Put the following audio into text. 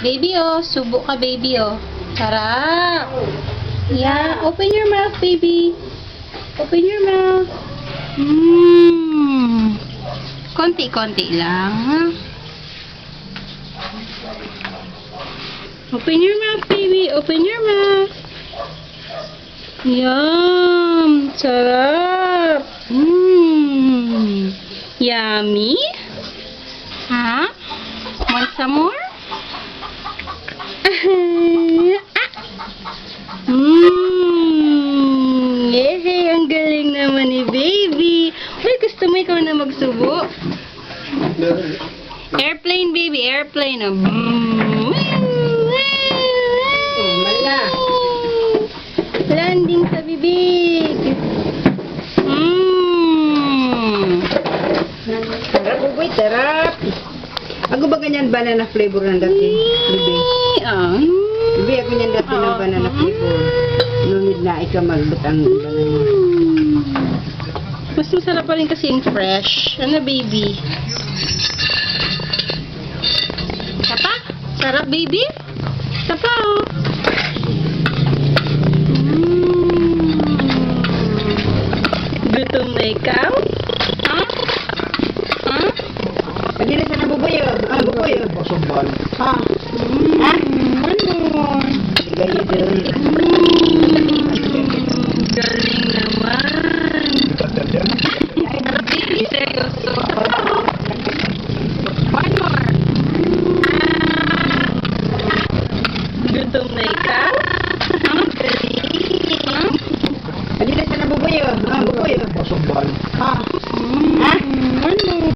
Baby, oh. Subo ka, baby, oh. Sarap. Yeah. Open your mouth, baby. Open your mouth. Konti-konti lang, ha? Open your mouth, baby. Open your mouth. Yum! Sarap! Yummy? Huh? Want some more? Yay! Ang galing naman ni baby. Uy, gusto mo ikaw na magsubo? Airplane, baby. Airplane. Landing sa bibig. Sarap, uboy, sarap. Ako ba ganyan banana flavor ng dati? Bibi. Bibi, ako ganyan dati ng banana flavor. Nunid na ikaw magbutang ng banana. Mas masarap pa rin kasi yung fresh. Ano, baby? Tapa? Sarap, baby? Tapa, oh. Gutom na ikaw? Ha? Ha? Hindi na sana bubuyo. Bubuyo. Ha? Ha? One more. Galing doon. Galing